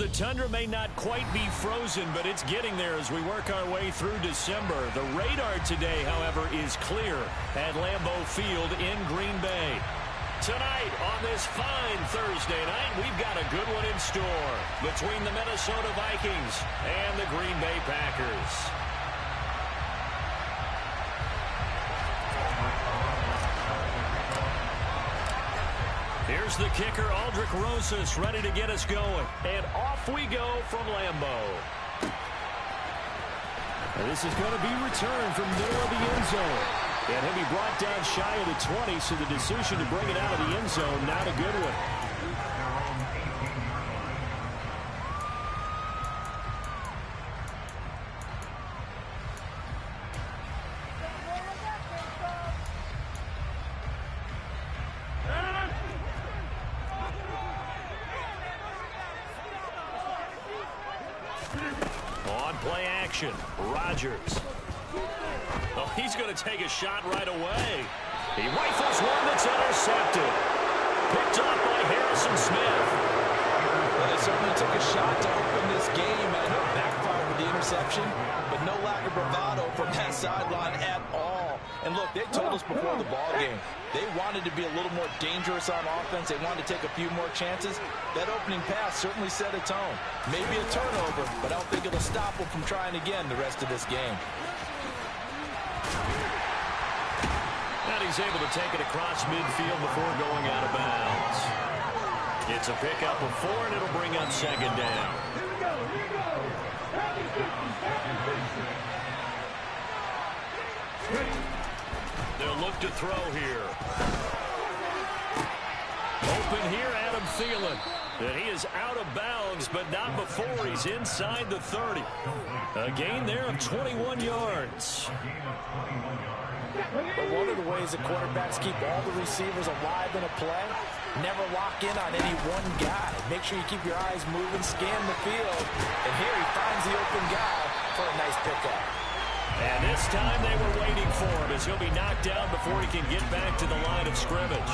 the tundra may not quite be frozen, but it's getting there as we work our way through December. The radar today, however, is clear at Lambeau Field in Green Bay. Tonight on this fine Thursday night, we've got a good one in store between the Minnesota Vikings and the Green Bay Packers. Here's the kicker, Aldrick Rosas, ready to get us going. And off we go from Lambeau. And this is going to be returned from the middle of the end zone. And he'll be brought down shy of the 20, so the decision to bring it out of the end zone, not a good one. Play action. Rodgers. Oh, he's going to take a shot right away. He rifles one that's intercepted. Picked off by Harrison Smith. Well, they certainly took a shot to open this game, and it backfired with the interception, but no lack of bravado from that sideline at all. And look, they told us before the ball game, they wanted to be a little more dangerous on offense. They wanted to take a few more chances. That opening pass certainly set a tone. Maybe a turnover, but I don't think it'll stop them from trying again the rest of this game. And he's able to take it across midfield before going out of bounds. It's a pickup of 4, and it'll bring up second down. They'll look to throw here. Open here, Adam Thielen. And he is out of bounds, but not before he's inside the 30. A gain there of 21 yards. But one of the ways the quarterbacks keep all the receivers alive in a play, never lock in on any one guy. Make sure you keep your eyes moving, scan the field. And here he finds the open guy for a nice pickup. And this time they were waiting for him as he'll be knocked down before he can get back to the line of scrimmage.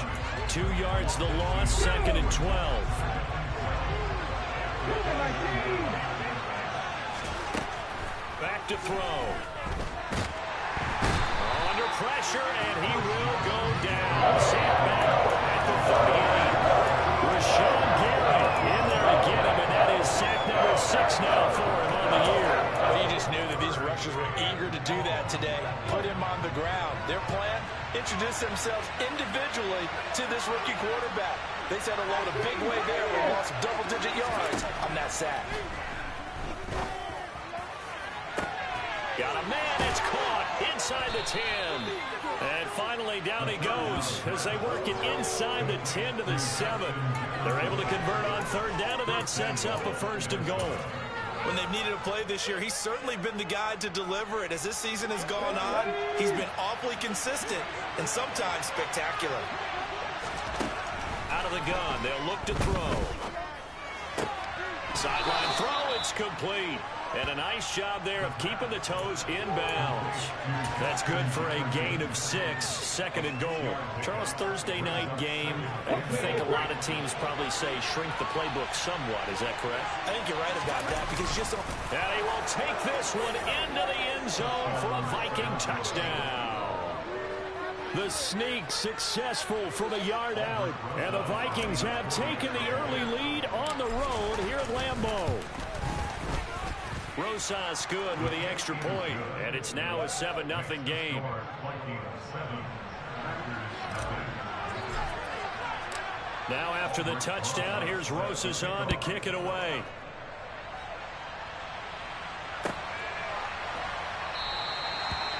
2 yards the loss, 2nd and 12. Back to throw. Under pressure, and he will go down. Sack back at the 38. Rashawn Gary in there to get him, and that is sack number 6 now for him on the year. Well, you just knew that these rushers were eager to do that today. Put him on the ground. Their plan, introduce themselves individually to this rookie quarterback. They said hello to big way there and lost double-digit yards on that sack. Got a man, it's caught inside the 10. And finally down he goes as they work it inside the 10 to the 7. They're able to convert on 3rd down, and that sets up a 1st and goal. When they've needed a play this year, he's certainly been the guy to deliver it. As this season has gone on, he's been awfully consistent and sometimes spectacular. Out of the gun, they'll look to throw. Sideline throw, it's complete. And a nice job there of keeping the toes in bounds. That's good for a gain of 6, 2nd and goal. Charles, Thursday night game, I think a lot of teams probably say shrink the playbook somewhat. Is that correct? I think you're right about that because just so. And he will take this one into the end zone for a Viking touchdown. The sneak successful from a yard out. And the Vikings have taken the early lead on the road here at Lambeau. Rosas good with the extra point, and it's now a 7-0 game. Now after the touchdown, here's Rosas on to kick it away.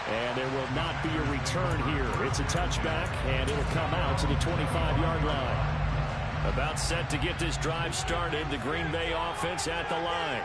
And there will not be a return here. It's a touchback, and it'll come out to the 25-yard line. About set to get this drive started, the Green Bay offense at the line.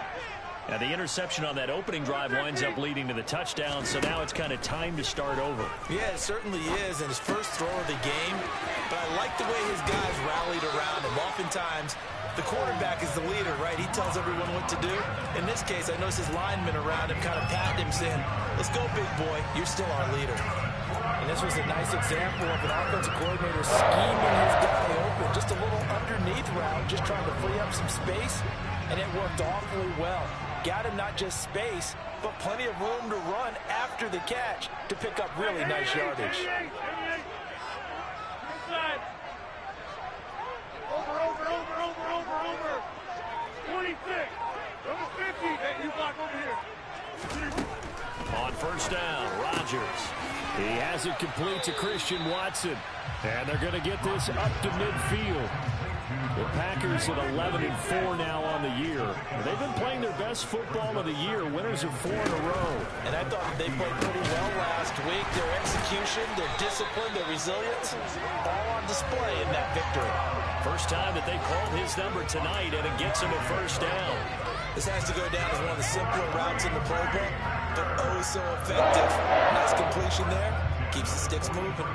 Now, the interception on that opening drive winds up leading to the touchdown, so now it's kind of time to start over. Yeah, it certainly is, and his first throw of the game. But I like the way his guys rallied around him. Oftentimes, the quarterback is the leader, right? He tells everyone what to do. In this case, I noticed his linemen around him kind of patting him, saying, let's go, big boy. You're still our leader. And this was a nice example of an offensive coordinator scheming his guy open. Just a little underneath route, just trying to free up some space. and it worked awfully well. Got him not just space, but plenty of room to run after the catch to pick up really nice yardage. Over. 26. Number 50. Hey, you block over here. On first down, Rodgers. He has it complete to Christian Watson. And they're going to get this up to midfield. The Packers at 11-4 now on the year. They've been playing their best football of the year, winners of 4 in a row. And I thought they played pretty well last week. Their execution, their discipline, their resilience, all on display in that victory. First time that they called his number tonight, and it gets him a first down. This has to go down as one of the simpler routes in the playbook, but oh so effective. Nice completion there. Keeps the sticks moving.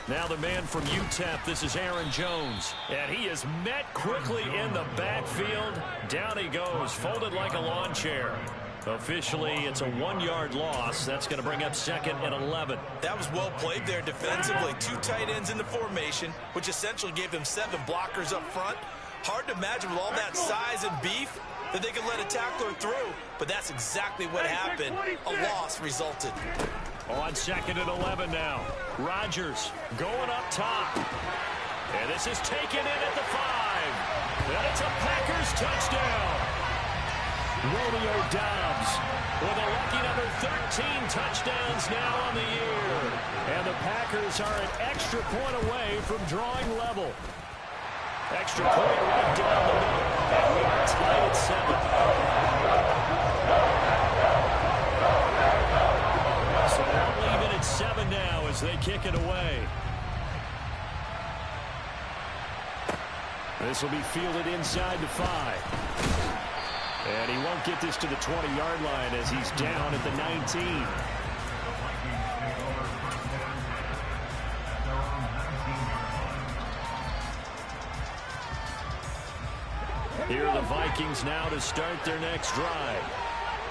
Now the man from UTEP, this is Aaron Jones. And he is met quickly in the backfield. Down he goes, folded like a lawn chair. Officially, it's a 1-yard loss. That's going to bring up 2nd and 11. That was well played there defensively. 2 tight ends in the formation, which essentially gave them 7 blockers up front. Hard to imagine with all that size and beef that they could let a tackler through. But that's exactly what happened. A loss resulted. On 2nd and 11 now. Rodgers going up top. And this is taken in at the 5. And it's a Packers touchdown. Romeo Doubs with a lucky number 13 touchdowns now on the year. And the Packers are an extra point away from drawing level. Extra point right down the middle. And we are tied at 7. So they'll leave it at 7 now as they kick it away. This will be fielded inside the 5. And he won't get this to the 20-yard line as he's down at the 19. Here are the Vikings now to start their next drive.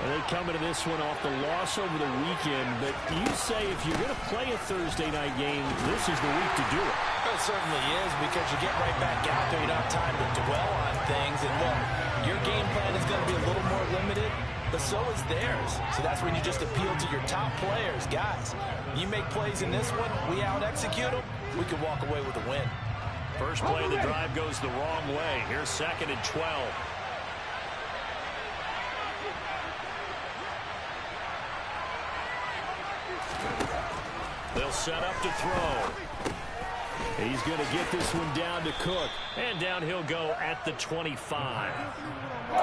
And they come into this one off the loss over the weekend. But you say if you're going to play a Thursday night game, this is the week to do it. It certainly is, because you get right back out there. You don't have time to dwell on things. And look, your game plan is going to be a little more limited, but so is theirs. So that's when you just appeal to your top players. Guys, you make plays in this one, we out-execute them, we can walk away with a win. First play of the drive goes the wrong way. Here's 2nd and 12. They'll set up to throw. He's going to get this one down to Cook. And down he'll go at the 25.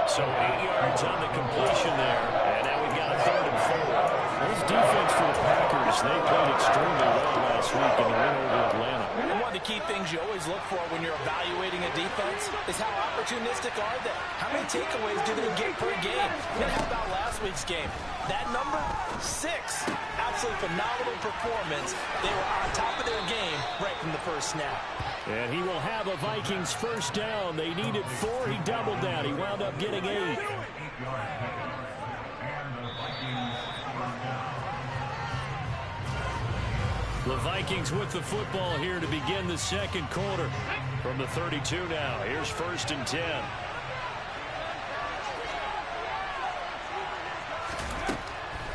So 8 yards on the completion there. And now we've got a 3rd and 4. This defense for the Packers, they played extremely well last week in the win over Atlanta. And one of the key things you always look for when you're evaluating a defense is how opportunistic are they? How many takeaways do they get per game? And how about last week's game? That number, 6. Absolutely phenomenal performance. They were on top of their game right from the first snap. And he will have a Vikings first down. They needed 4. He doubled that. He wound up getting 8. The Vikings with the football here to begin the second quarter. From the 32 now. Here's 1st and 10.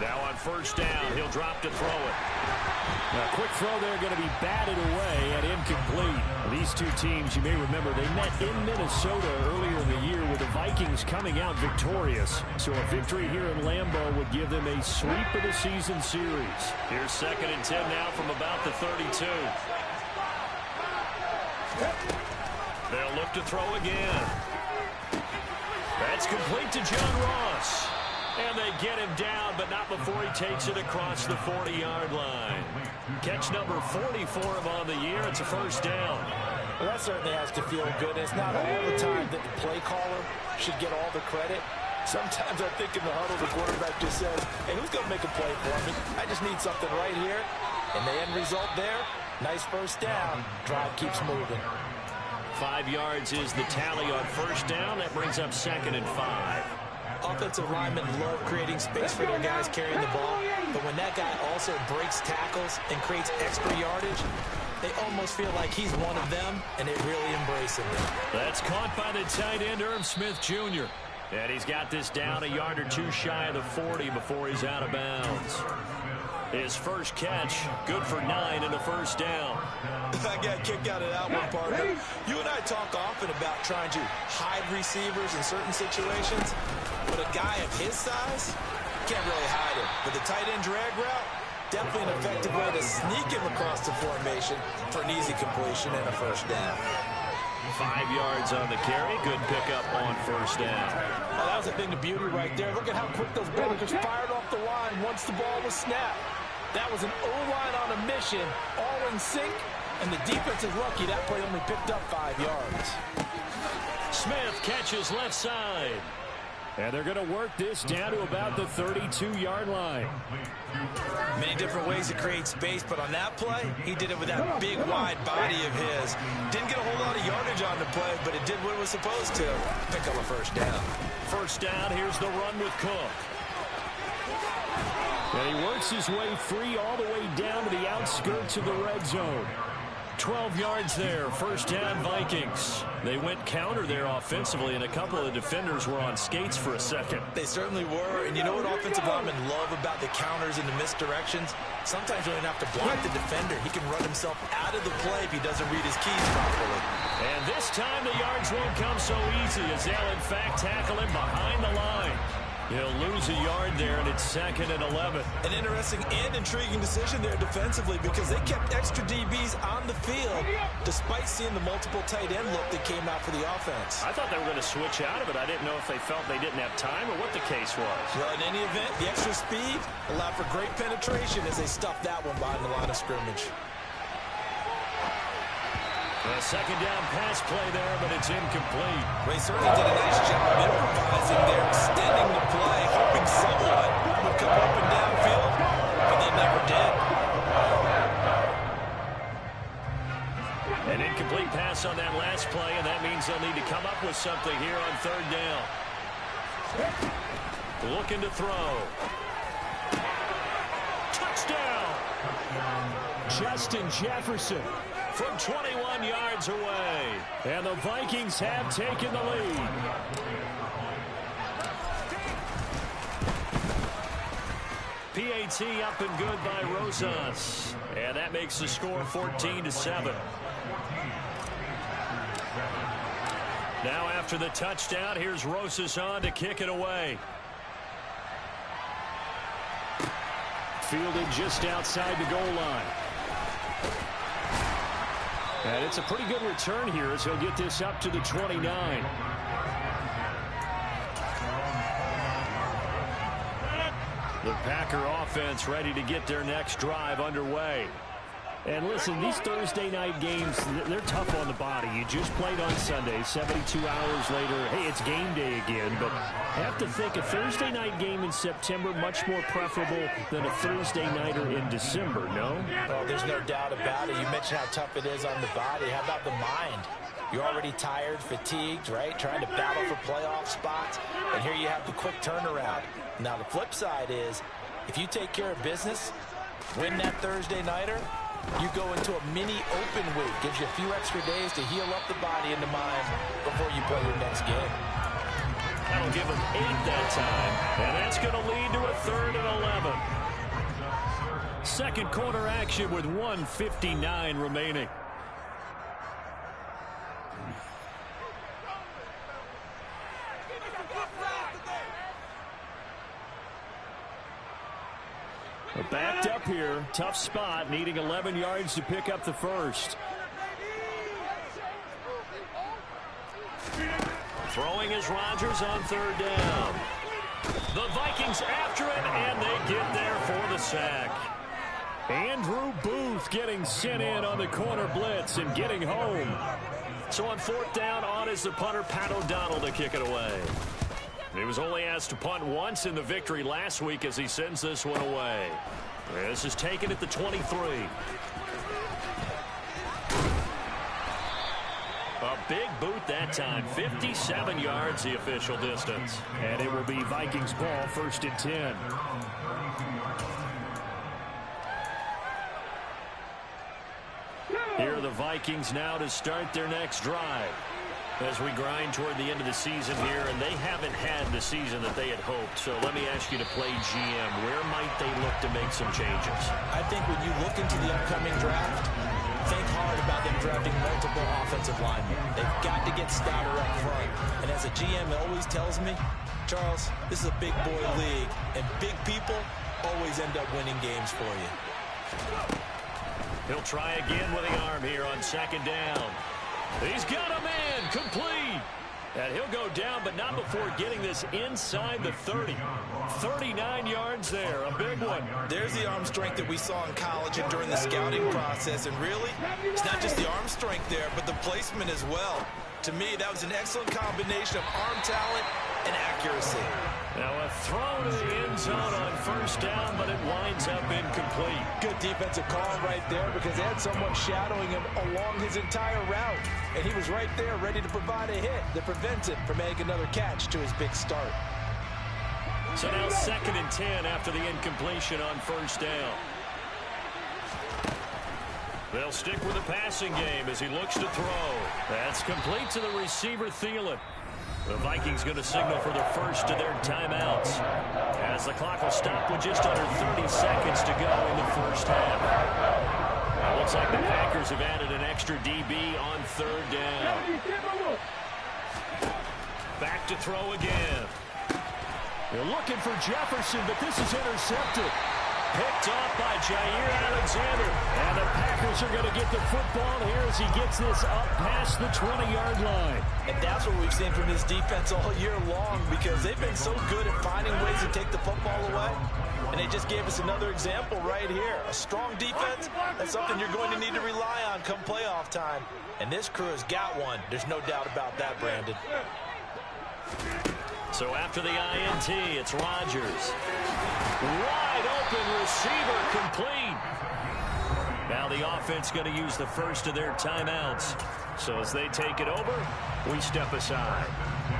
Now on first down, he'll drop to throw it. Now, a quick throw there going to be batted away and incomplete. These two teams, you may remember, they met in Minnesota earlier in the year with the Vikings coming out victorious. So a victory here in Lambeau would give them a sweep of the season series. Here's 2nd and 10 now from about the 32. They'll look to throw again. That's complete to John Ross. And they get him down, but not before he takes it across the 40-yard line. Catch number 40 for him on the year. It's a first down. Well, that certainly has to feel good. It's not all the time that the play caller should get all the credit. Sometimes I think in the huddle, the quarterback just says, hey, who's going to make a play for me? I just need something right here. And the end result there, nice first down. Drive keeps moving. 5 yards is the tally on first down. That brings up 2nd and 5. Offensive linemen love creating space for their guys carrying the ball, but when that guy also breaks tackles and creates extra yardage, they almost feel like he's one of them, and they really embrace him. That's caught by the tight end, Irv Smith Jr. And he's got this down a yard or two shy of the 40 before he's out of bounds. His first catch, good for 9 and a first down. I got a kick out of that one, partner. You and I talk often about trying to hide receivers in certain situations, but a guy of his size can't really hide him. But the tight end drag route, definitely an effective way to sneak him across the formation for an easy completion and a first down. 5 yards on the carry. Good pickup on first down. Oh, that was a thing of beauty right there. Look at how quick those Billikers fired off the line once the ball was snapped. That was an O-line on a mission, all in sync, and the defense is lucky that play only picked up 5 yards. Smith catches left side. And they're going to work this down to about the 32-yard line. Many different ways to create space, but on that play, he did it with that big, wide body of his. Didn't get a whole lot of yardage on the play, but it did what it was supposed to. Pick up a first down. First down, here's the run with Cook. And he works his way free all the way down to the outskirts of the red zone. 12 yards there, first down Vikings. They went counter there offensively, and a couple of the defenders were on skates for a second. They certainly were, and you know what offensive linemen love about the counters and the misdirections? Sometimes you don't even have to block the defender. He can run himself out of the play if he doesn't read his keys properly. And this time the yards won't come so easy as they'll in fact tackle him behind the line. He'll lose a yard there, and it's 2nd and 11. An interesting and intriguing decision there defensively because they kept extra DBs on the field despite seeing the multiple tight end look that came out for the offense. I thought they were going to switch out of it. I didn't know if they felt they didn't have time or what the case was. Well, in any event, the extra speed allowed for great penetration as they stuffed that one behind the line of scrimmage. A second down pass play there, but it's incomplete. They certainly did a nice job improvising there, extending the play, hoping someone would come open downfield, but they never did. An incomplete pass on that last play, and that means they'll need to come up with something here on third down. Looking to throw. Touchdown! Justin Jefferson from 21 yards away. And the Vikings have taken the lead. PAT up and good by Rosas. And that makes the score 14-7. Now after the touchdown, here's Rosas on to kick it away. Fielded just outside the goal line. And it's a pretty good return here as he'll get this up to the 29. The Packer offense ready to get their next drive underway. And listen, these Thursday night games, they're tough on the body. You just played on Sunday, 72 hours later. Hey, it's game day again, but I have to think a Thursday night game in September much more preferable than a Thursday nighter in December, no? Well, there's no doubt about it. You mentioned how tough it is on the body. How about the mind? You're already tired, fatigued, right? Trying to battle for playoff spots, and here you have the quick turnaround. Now, the flip side is, if you take care of business, win that Thursday nighter, you go into a mini open week. Gives you a few extra days to heal up the body and the mind before you play your next game. That'll give them 8 that time, and that's going to lead to a 3rd and 11. Second quarter action with 1:59 remaining. Backed up here, tough spot, needing 11 yards to pick up the first. Throwing is Rodgers on third down. The Vikings after it, and they get there for the sack. Andrew Booth getting sent in on the corner blitz and getting home. So on fourth down, on is the punter, Pat O'Donnell, to kick it away. He was only asked to punt once in the victory last week as he sends this one away. This is taken at the 23. A big boot that time. 57 yards, the official distance. And it will be Vikings ball, 1st and 10. Here are the Vikings now to start their next drive. As we grind toward the end of the season here, and they haven't had the season that they had hoped. So let me ask you to play GM. Where might they look to make some changes? I think when you look into the upcoming draft, think hard about them drafting multiple offensive linemen. They've got to get stouter up front. And as a GM always tells me, Charles, this is a big boy league, and big people always end up winning games for you. He'll try again with the arm here on 2nd down. He's got a man, complete. And he'll go down, but not before getting this inside the 30. 39 yards there, a big one. There's the arm strength that we saw in college and during the scouting process. And really, it's not just the arm strength there, but the placement as well. To me, that was an excellent combination of arm talent and accuracy. Now a throw to the end zone on 1st down, but it winds up incomplete. Good defensive call right there because they had someone shadowing him along his entire route. And he was right there ready to provide a hit that prevents him from making another catch to his big start. So now 2nd and 10 after the incompletion on 1st down. They'll stick with the passing game as he looks to throw. That's complete to the receiver, Thielen. The Vikings going to signal for their first of their timeouts, as the clock will stop with just under 30 seconds to go in the 1st half. It looks like the Packers have added an extra DB on 3rd down. Back to throw again. They're looking for Jefferson, but this is intercepted. Picked off by Jair Alexander. And the Packers are going to get the football here as he gets this up past the 20-yard line. And that's what we've seen from this defense all year long, because they've been so good at finding ways to take the football away. And they just gave us another example right here. A strong defense, that's something you're going to need to rely on come playoff time. And this crew has got one. There's no doubt about that, Brandon. So after the INT, it's Rodgers. Wide open receiver, complete. Now the offense going to use the first of their timeouts. So as they take it over, we step aside.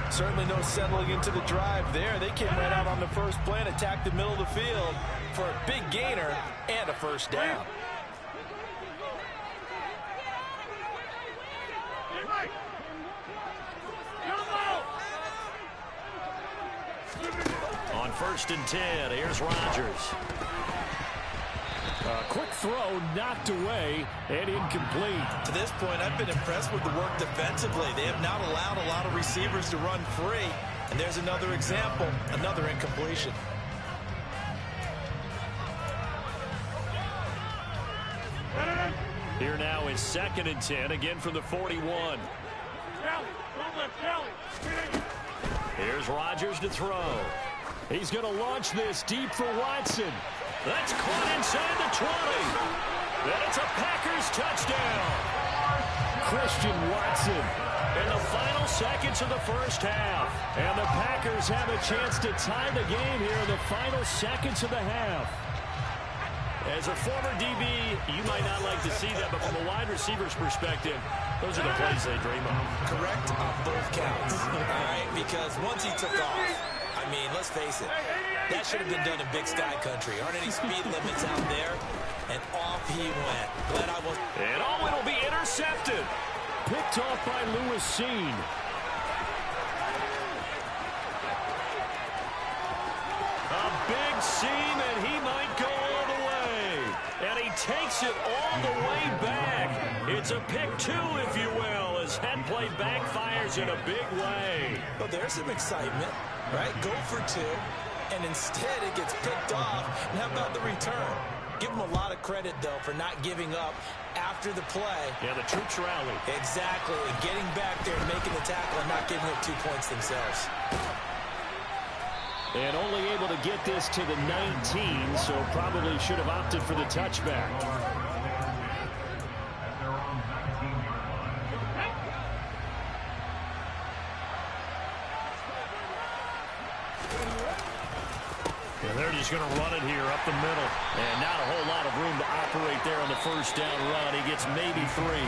Certainly no settling into the drive there. They came right out on the first play and attacked the middle of the field for a big gainer and a 1st down. On 1st and 10, here's Rodgers. A quick throw knocked away and incomplete. To this point, I've been impressed with the work defensively. They have not allowed a lot of receivers to run free. And there's another example, another incompletion. Here now is 2nd and 10, again from the 41. Here's Rodgers to throw. He's going to launch this deep for Watson. That's caught inside the 20. And it's a Packers touchdown. Christian Watson. In the final seconds of the 1st half. And the Packers have a chance to tie the game here in the final seconds of the half. As a former DB, you might not like to see that, but from a wide receiver's perspective, those are the plays they dream of. Correct on both counts. All right, because once he took off, I mean, let's face it, that should have been done in Big Sky Country. Aren't any speed limits out there? And off he went. Glad I was. And oh, it'll be intercepted. Picked off by Lewis Seen. A big seam, and he might go all the way. And he takes it all the way back. It's a pick 2, if you will, as that play backfires in a big way. Well, there's some excitement, right? Go for 2, and instead it gets picked off. And how about the return? Give him a lot of credit, though, for not giving up after the play. Yeah, the troops rally. Exactly, and getting back there and making the tackle and not giving up 2 points themselves. And only able to get this to the 19, so probably should have opted for the touchback. And they're just going to run it here up the middle. And not a whole lot of room to operate there on the 1st down run. He gets maybe 3.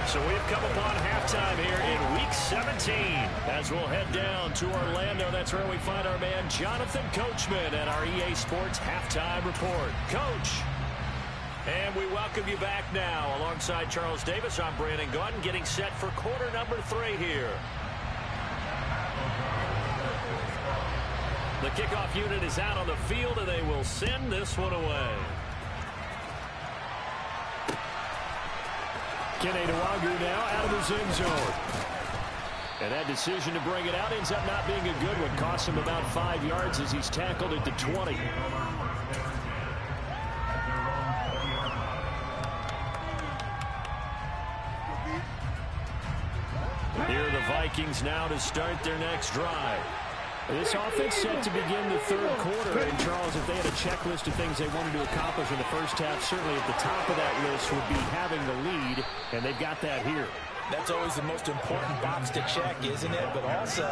So we've come upon halftime here in Week 17. As we'll head down to Orlando, that's where we find our man Jonathan Coachman and our EA Sports Halftime Report. Coach. And we welcome you back now. Alongside Charles Davis, I'm Brandon Gaudin, getting set for quarter number 3 here. The kickoff unit is out on the field, and they will send this one away. Kenny Nwagu now out of his end zone. And that decision to bring it out ends up not being a good one. Costs him about 5 yards as he's tackled at the 20. Here are the Vikings now to start their next drive. This offense set to begin the third quarter. And, Charles, if they had a checklist of things they wanted to accomplish in the first half, certainly at the top of that list would be having the lead, and they've got that here. That's always the most important box to check, isn't it? But also,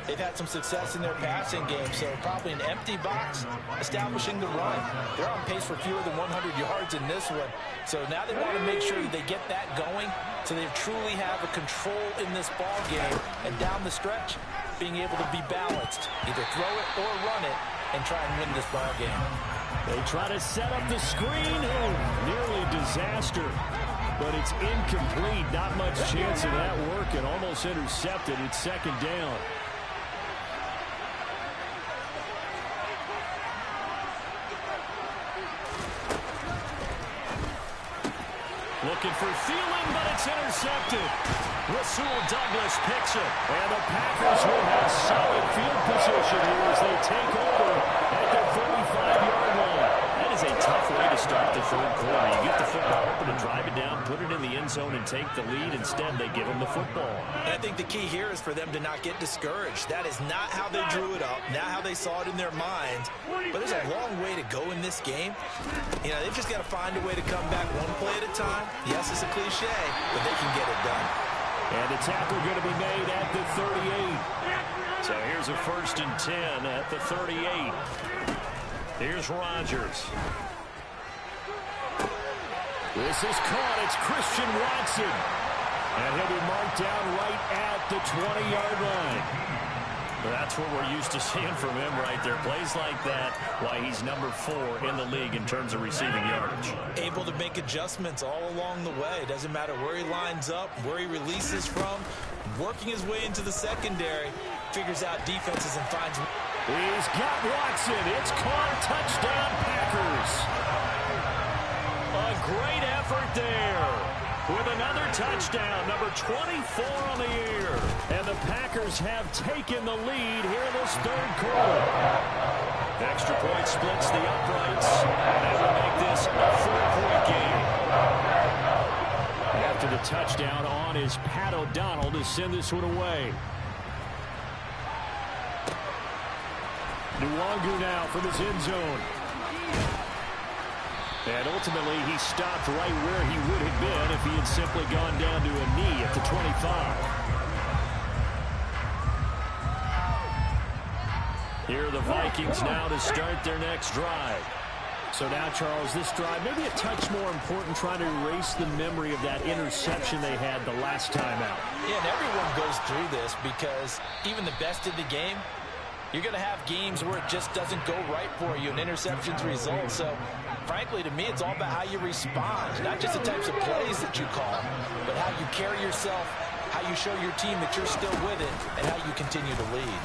they've had some success in their passing game, so probably an empty box establishing the run. They're on pace for fewer than 100 yards in this one. So now they want to make sure they get that going so they truly have a control in this ball game. And down the stretch, being able to be balanced, either throw it or run it, and try and win this ball game. They try to set up the screen. Oh, nearly disaster. But it's incomplete. Not much chance of that working. Almost intercepted. It's second down. Looking for Thielen, but it's intercepted. Rasul Douglas picks it. And the Packers will have solid field position here as they take over at their 35-yard line. That is a tough way to start the third quarter. You get the football open and drive it down, put it in the end zone, and take the lead. Instead, they give them the football. And I think the key here is for them to not get discouraged. That is not how they drew it up, not how they saw it in their minds. But there's a long way to go in this game. You know, they've just got to find a way to come back one play at a time. Yes, it's a cliche, but they can get it done. And the tackle going to be made at the 38. So here's a 1st and 10 at the 38. Here's Rodgers. This is caught. It's Christian Watson. And he'll be marked down right at the 20-yard line. That's what we're used to seeing from him right there. Plays like that, why he's number 4 in the league in terms of receiving yardage. Able to make adjustments all along the way. Doesn't matter where he lines up, where he releases from. Working his way into the secondary. Figures out defenses and finds... He's got Watson. It's caught. Touchdown, Packers. A great effort there. With another touchdown, number 24 on the year. And the Packers have taken the lead here in this third quarter. Extra point splits the uprights. That will make this a 4-point game. After the touchdown on is Pat O'Donnell to send this one away. Nwagu now from his end zone. And ultimately, he stopped right where he would have been if he had simply gone down to a knee at the 25. Here are the Vikings now to start their next drive. So now, Charles, this drive maybe a touch more important, trying to erase the memory of that interception they had the last time out. Yeah, and everyone goes through this because even the best in the game, you're going to have games where it just doesn't go right for you, and interceptions result. So, frankly, to me, it's all about how you respond, not just the types of plays that you call, but how you carry yourself, how you show your team that you're still with it, and how you continue to lead.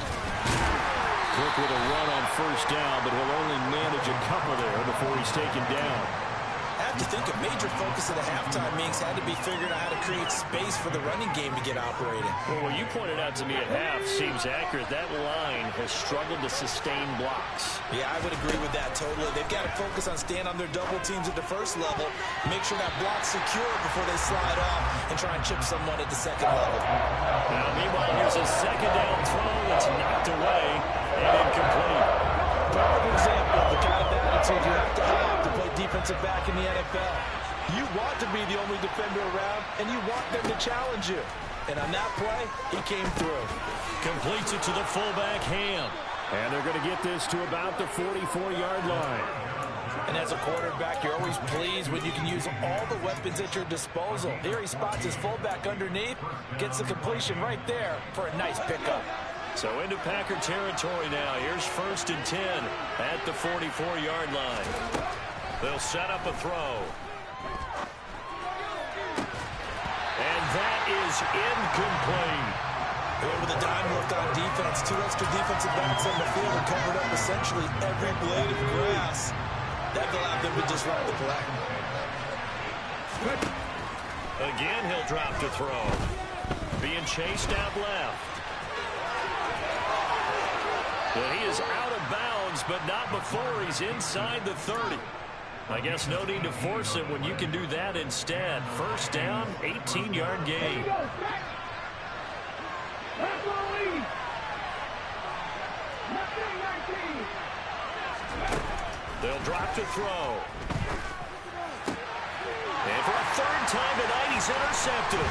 Quick with a run on 1st down, but he'll only manage a couple there before he's taken down. I have to think a major focus of the halftime meetings had to be figuring out how to create space for the running game to get operating. Well, what you pointed out to me at half seems accurate. That line has struggled to sustain blocks. Yeah, I would agree with that totally. They've got to focus on staying on their double teams at the first level, make sure that block's secure before they slide off and try and chip someone at the second level. Now, meanwhile, here's a 2nd down throw that's knocked away and incomplete. Perfect example of the kind of attitude you have to play defensive back in the NFL. You want to be the only defender around, and you want them to challenge you. And on that play, he came through. Completes it to the fullback, Ham. And they're going to get this to about the 44-yard line. And as a quarterback, you're always pleased when you can use all the weapons at your disposal. Here he spots his fullback underneath, gets the completion right there for a nice pickup. So into Packer territory now. Here's 1st and 10 at the 44-yard line. They'll set up a throw. And that is incomplete. With a dime left on defense, 2 extra defensive backs on the field and covered up essentially every blade of grass. That will have them to disrupt the play. Again, he'll drop to throw. Being chased out left. But he is out of bounds, but not before he's inside the 30. I guess no need to force it when you can do that instead. 1st down, 18-yard gain. They'll drop to throw. And for a 3rd time tonight, he's intercepted.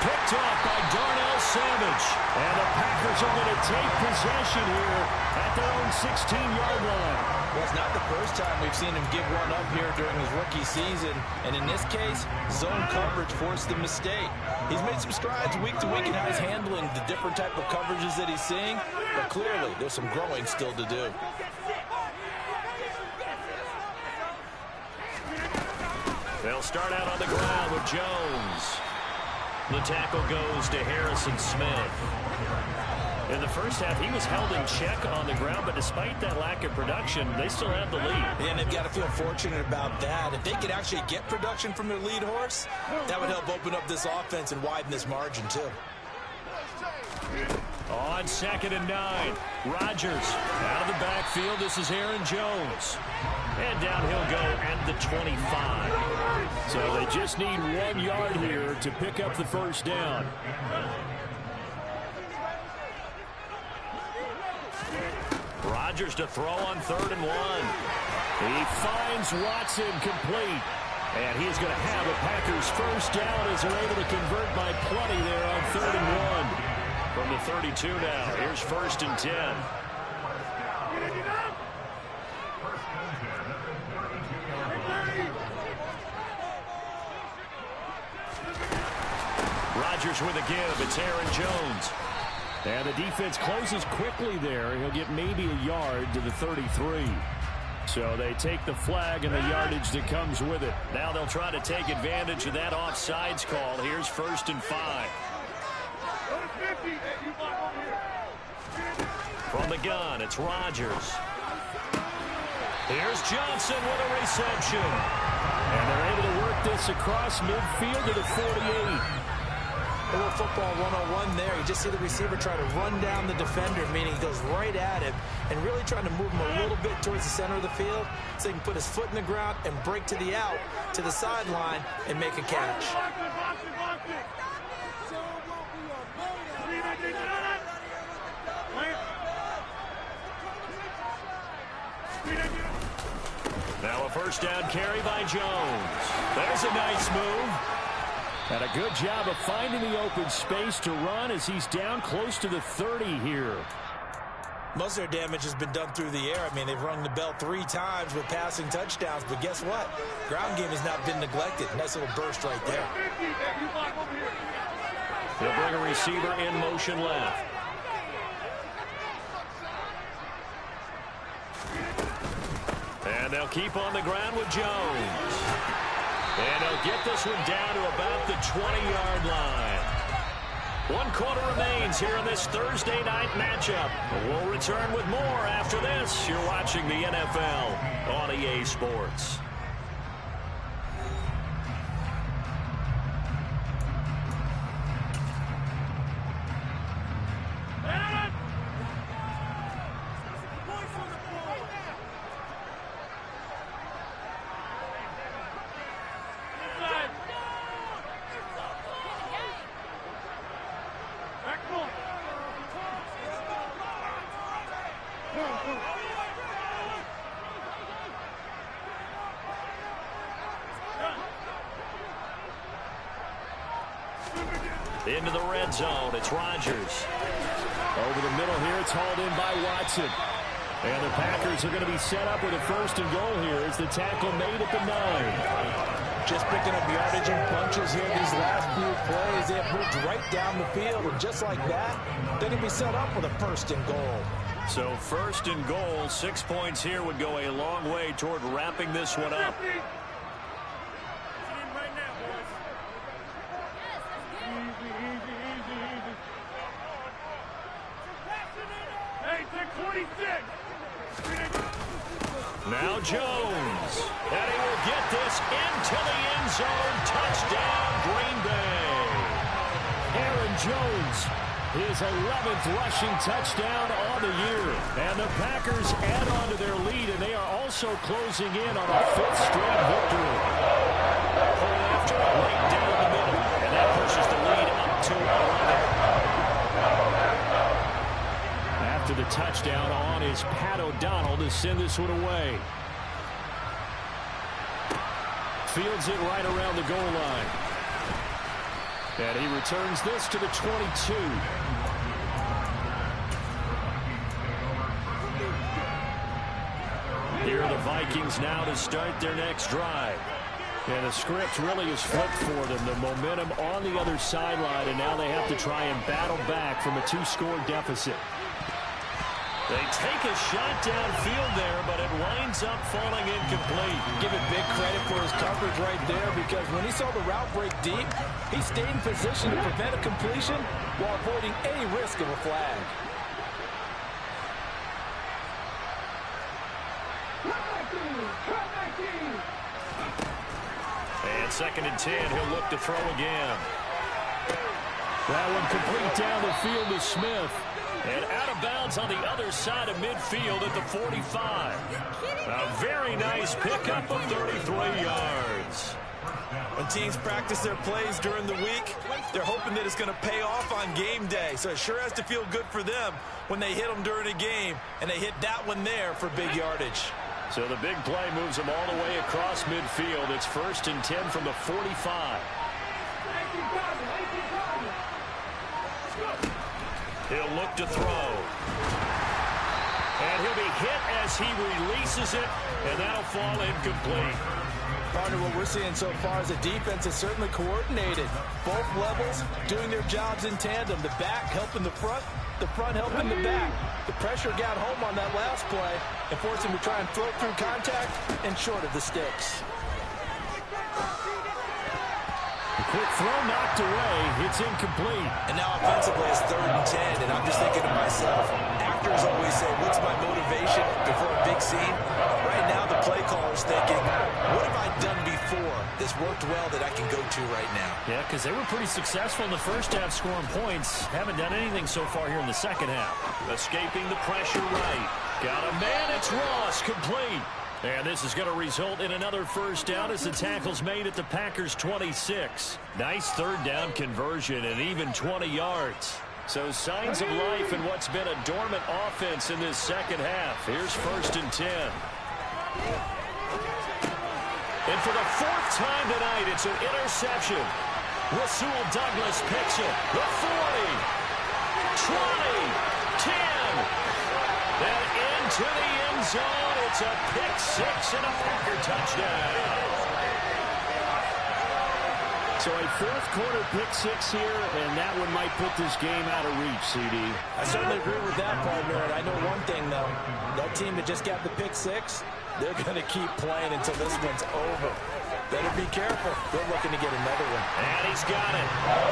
Picked off by Darnell Savage. And the Packers are going to take possession here at their own 16-yard line. Well, it's not the first time we've seen him give one up here during his rookie season. And in this case, zone coverage forced the mistake. He's made some strides week to week in how he's handling the different type of coverages that he's seeing. But clearly, there's some growing still to do. They'll start out on the ground with Jones. The tackle goes to Harrison Smith. In the first half, he was held in check on the ground, but despite that lack of production, they still have the lead. And they've got to feel fortunate about that. If they could actually get production from their lead horse, that would help open up this offense and widen this margin, too. On 2nd and 9, Rodgers out of the backfield. This is Aaron Jones. And down he'll go at the 25. So they just need 1 yard here to pick up the 1st down. Rodgers to throw on 3rd and 1. He finds Watson complete. And he's going to have a Packers 1st down as they're able to convert by plenty there on 3rd and 1. From the 32 now, here's 1st and 10. Rodgers with a give. It's Aaron Jones. And the defense closes quickly there. He'll get maybe a yard to the 33. So they take the flag and the yardage that comes with it. Now they'll try to take advantage of that offsides call. Here's 1st and 5. From the gun, it's Rodgers. Here's Johnson with a reception. And they're able to work this across midfield to the 48. A little football 101 there. You just see the receiver try to run down the defender, meaning he goes right at him and really trying to move him a little bit towards the center of the field so he can put his foot in the ground and break to the out, to the sideline, and make a catch. Now a 1st down carry by Jones. There's a nice move. And a good job of finding the open space to run as he's down close to the 30 here. Most of their damage has been done through the air. I mean, they've rung the bell 3 times with passing touchdowns, but guess what? Ground game has not been neglected. Nice little burst right there. They'll bring a receiver in motion left. And they'll keep on the ground with Jones. And they'll get this one down to about the 20-yard line. 1 quarter remains here in this Thursday night matchup. We'll return with more after this. You're watching the NFL on EA Sports. Into the red zone, it's Rodgers. Over the middle here, it's hauled in by Watson. And the Packers are going to be set up with a 1st and goal here as the tackle made at the 9. Just picking up yardage in bunches here these last few plays. They have moved right down the field, and just like that, they're going to be set up with a 1st and goal. So 1st and goal, 6 points here would go a long way toward wrapping this one up. Now Jones, and he will get this into the end zone. Touchdown, Green Bay. Aaron Jones, his 11th rushing touchdown on the year. And the Packers add on to their lead, and they are also closing in on a 5th straight victory. Pull after right down the middle, and that pushes the lead up to 11. After the touchdown on is Pat O'Donnell to send this one away. Fields it right around the goal line. And he returns this to the 22. Here are the Vikings now to start their next drive. And the script really is flipped for them. The momentum on the other sideline, and now they have to try and battle back from a 2-score deficit. They take a shot downfield there, but it winds up falling incomplete. Give it big credit for his coverage right there, because when he saw the route break deep, he stayed in position to prevent a completion while avoiding any risk of a flag. And 2nd and 10, he'll look to throw again. That one complete down the field to Smith. And out of bounds on the other side of midfield at the 45. A very nice pickup of 33 yards. When teams practice their plays during the week, they're hoping that it's going to pay off on game day. So it sure has to feel good for them when they hit them during a game, and they hit that one there for big yardage. So the big play moves them all the way across midfield. It's 1st and 10 from the 45. He'll look to throw. And he'll be hit as he releases it, and that'll fall incomplete. Partner, what we're seeing so far is the defense is certainly coordinated. Both levels doing their jobs in tandem. The back helping the front helping the back. The pressure got home on that last play and forced him to try and throw through contact and short of the sticks. Quick throw knocked away. It's incomplete. And now offensively it's 3rd and 10, and I'm just thinking to myself, actors always say, what's my motivation before a big scene? Right now the play caller's thinking, what have I done before that's worked well that I can go to right now? Yeah, because they were pretty successful in the first half scoring points. Haven't done anything so far here in the second half. Escaping the pressure right. Got a man, it's Ross, complete. And this is going to result in another 1st down as the tackle's made at the Packers' 26. Nice 3rd down conversion and even 20 yards. So signs of life in what's been a dormant offense in this second half. Here's 1st and 10. And for the 4th time tonight, it's an interception. Rasul Douglas picks it. The 40, 20, 10. And into the end zone. It's a pick 6 and a Packer touchdown. So a 4th quarter pick 6 here, and that one might put this game out of reach, CD. I certainly agree with that, partner. And I know one thing, though. That team that just got the pick 6, they're going to keep playing until this one's over. Better be careful. They're looking to get another one. And he's got it.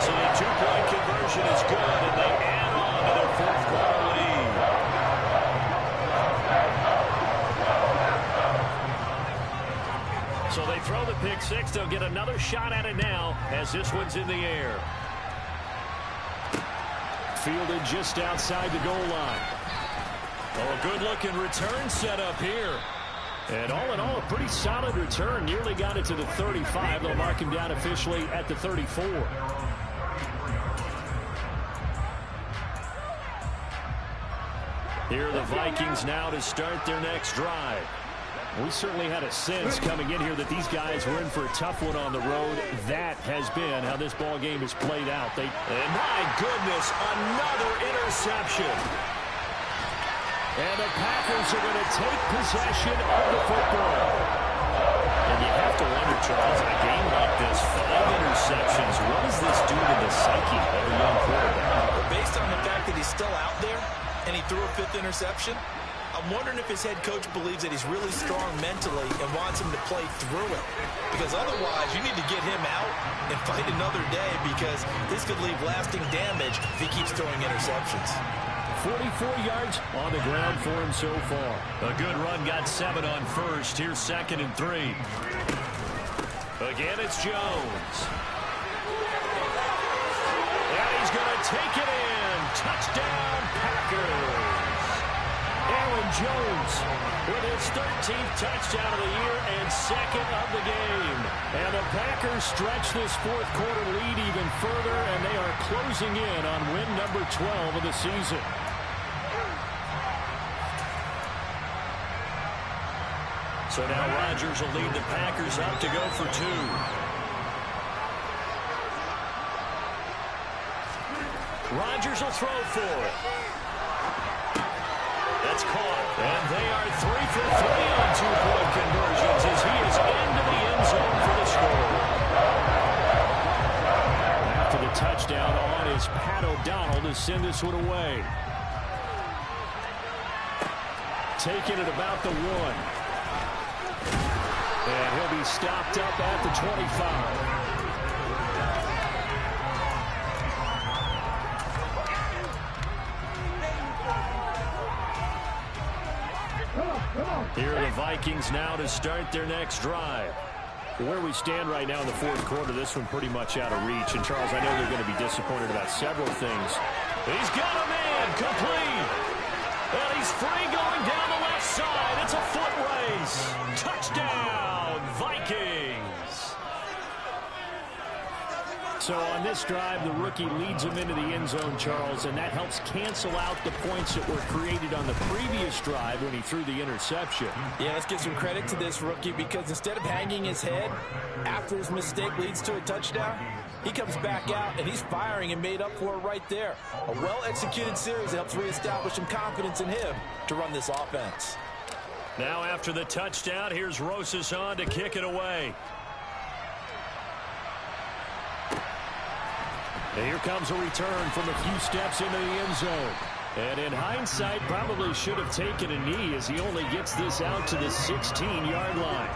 So the 2-point conversion is good, and they add on to their 4th quarter lead. So they throw the pick 6. They'll get another shot at it now as this one's in the air. Fielded just outside the goal line. Oh, a good-looking return set up here. And all in all, a pretty solid return. Nearly got it to the 35. They'll mark him down officially at the 34. Here are the Vikings now to start their next drive. We certainly had a sense coming in here that these guys were in for a tough one on the road. That has been how this ball game is played out. And my goodness, another interception. And the Packers are going to take possession of the football. And you have to wonder, Charles, in a game like this, 5 interceptions, what does this do to the psyche of a young quarterback? Well, based on the fact that he's still out there and he threw a 5th interception, I'm wondering if his head coach believes that he's really strong mentally and wants him to play through it. Because otherwise, you need to get him out and fight another day, because this could leave lasting damage if he keeps throwing interceptions. 44 yards on the ground for him so far. A good run, got 7 on first. Here's 2nd and 3. Again, it's Jones. And he's going to take it in. Touchdown, Packers. Aaron Jones with his 13th touchdown of the year and 2nd of the game. And the Packers stretch this 4th quarter lead even further, and they are closing in on win number 12 of the season. So now Rodgers will lead the Packers up to go for 2. Rodgers will throw for it. That's caught. And they are 3 for 3 on 2-point conversions as he is into the end zone for the score. After the touchdown on is Pat O'Donnell to send this one away. Taking it about the 1. And he'll be stopped up at the 25. Here are the Vikings now to start their next drive. Where we stand right now in the 4th quarter, this one pretty much out of reach. And, Charles, I know they're going to be disappointed about several things. He's got a man complete. And he's free going down the left side. It's a foot race. Touchdown, Vikings. So on this drive, the rookie leads him into the end zone, Charles, and that helps cancel out the points that were created on the previous drive when he threw the interception. Yeah, let's give some credit to this rookie, because instead of hanging his head after his mistake leads to a touchdown, he comes back out and he's firing and made up for it right there. A well-executed series that helps reestablish some confidence in him to run this offense. Now after the touchdown, here's Rosas on to kick it away. And here comes a return from a few steps into the end zone. And in hindsight, probably should have taken a knee as he only gets this out to the 16-yard line.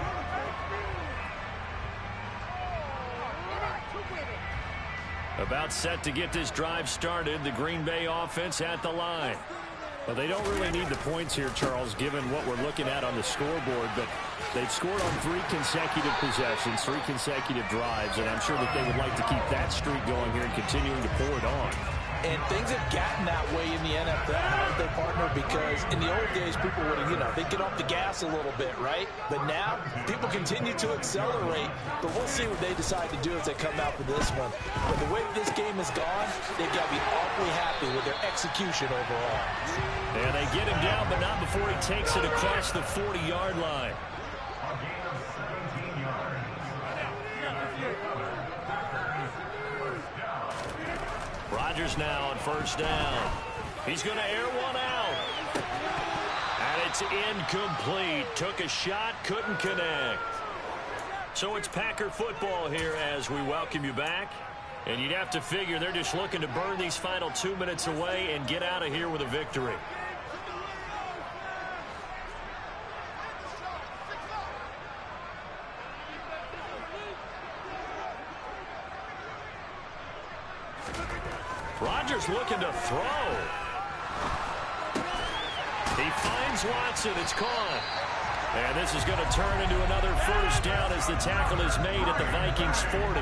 About set to get this drive started, the Green Bay offense at the line. Well, they don't really need the points here, Charles, given what we're looking at on the scoreboard, but they've scored on 3 consecutive possessions, 3 consecutive drives, and I'm sure that they would like to keep that streak going here and continuing to pour it on. And things have gotten that way in the NFL, haven't they, partner? Because in the old days, people would, they'd get off the gas a little bit, right? But now, people continue to accelerate. But we'll see what they decide to do as they come out for this one. But the way this game has gone, they've got to be awfully happy with their execution overall. And they get him down, but not before he takes it across the 40-yard line. Rodgers now on first down. He's going to air one out. And it's incomplete. Took a shot, couldn't connect. So it's Packer football here as we welcome you back. And you'd have to figure they're just looking to burn these final 2 minutes away and get out of here with a victory. Rodgers looking to throw. He finds Watson. It's caught. And this is going to turn into another first down as the tackle is made at the Vikings 40.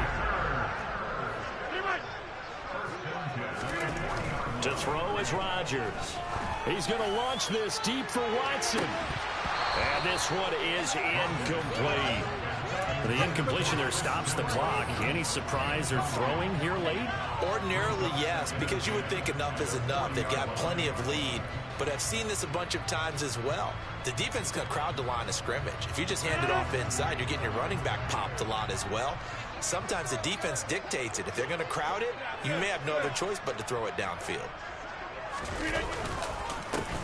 To throw is Rodgers. He's going to launch this deep for Watson. And this one is incomplete. The incompletion there stops the clock. Any surprise they're throwing here late? Ordinarily, yes, because you would think enough is enough. They've got plenty of lead, but I've seen this a bunch of times as well. The defense can crowd the line of scrimmage. If you just hand it off inside, you're getting your running back popped a lot as well. Sometimes the defense dictates it. If they're going to crowd it, you may have no other choice but to throw it downfield.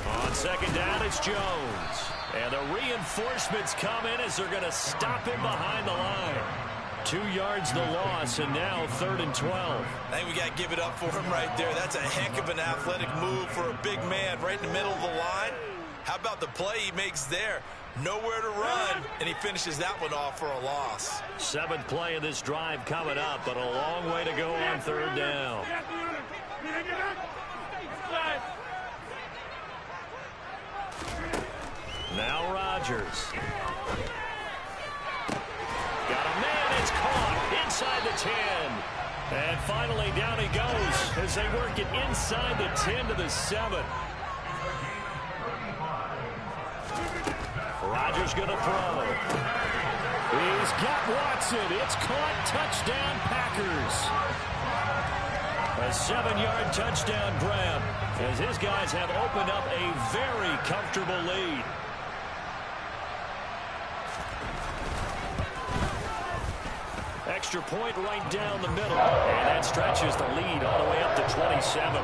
On second down, it's Jones. And the reinforcements come in as they're going to stop him behind the line. 2 yards the loss, and now 3rd and 12. I think we got to give it up for him right there. That's a heck of an athletic move for a big man right in the middle of the line. How about the play he makes there? Nowhere to run, and he finishes that one off for a loss. 7th play of this drive coming up, but a long way to go on 3rd down. Now Rodgers. Got a man, it's caught inside the 10. And finally down he goes as they work it inside the 10 to the 7. Rodgers going to throw. He's got Watson. It's caught. Touchdown, Packers. A 7-yard touchdown grab as his guys have opened up a very comfortable lead. Extra point right down the middle. And that stretches the lead all the way up to 27.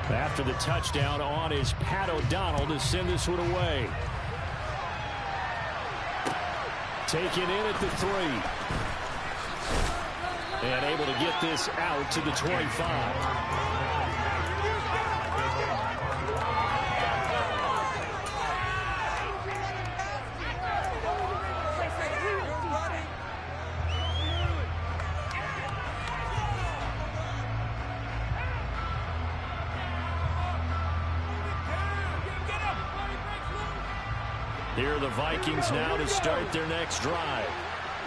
After the touchdown on is Pat O'Donnell to send this one away. Taken in at the 3. And able to get this out to the 25. Here are the Vikings now to start their next drive.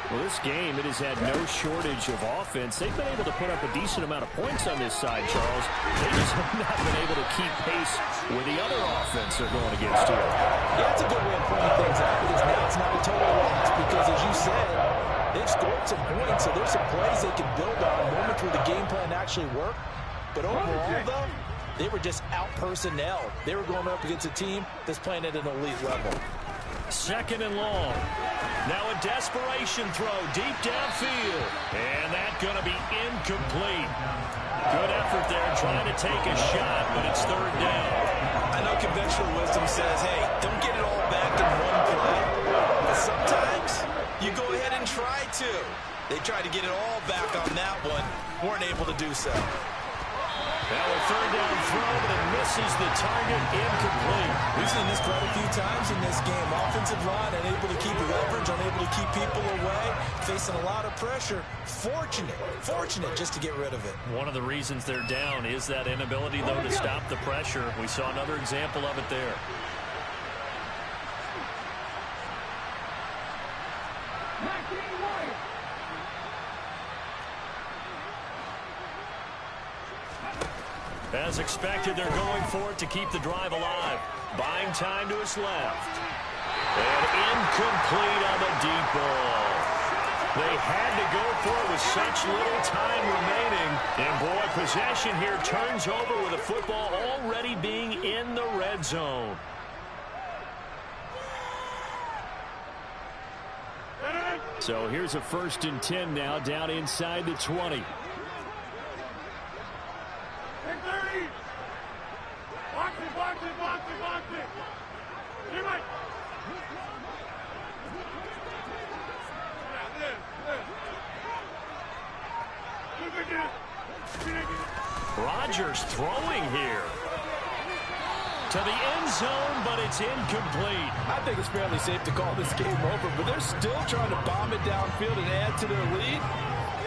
Well, this game, it has had no shortage of offense. They've been able to put up a decent amount of points on this side, Charles. They just have not been able to keep pace with the other offense they're going against here. Yeah, it's a good way of pointing things out because now it's not a total loss because, as you said, they've scored some points, so there's some plays they can build on, moments where the game plan actually worked. But overall, though, they were just out-personnel. They were going up against a team that's playing at an elite level. 2nd and long. Now a desperation throw deep downfield. And that's going to be incomplete. Good effort there trying to take a shot, but it's 3rd down. I know conventional wisdom says, hey, don't get it all back in one play. But sometimes you go ahead and try to. They tried to get it all back on that one. Weren't able to do so. Now a 3rd down throw, but it misses the target, incomplete. We've seen this quite a few times in this game. Offensive line unable to keep leverage, unable to keep people away, facing a lot of pressure. Fortunate just to get rid of it. One of the reasons they're down is that inability, though, to stop the pressure. We saw another example of it there. As expected, they're going for it to keep the drive alive. Buying time to his left. And incomplete on the deep ball. They had to go for it with such little time remaining. And boy, possession here turns over with the football already being in the red zone. So here's a 1st and 10 now down inside the 20. Rodgers throwing here to the end zone, but it's incomplete. I think it's fairly safe to call this game over, but they're still trying to bomb it downfield and add to their lead.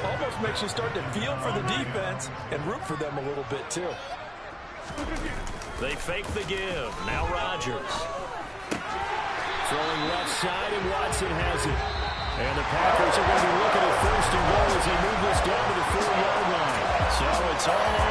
Almost makes you start to feel for the defense and root for them a little bit, too. They fake the give. Now Rodgers. Throwing left side, and Watson has it. And the Packers are going to be looking at 1st and goal as they move this down to the 4-yard line. So it's all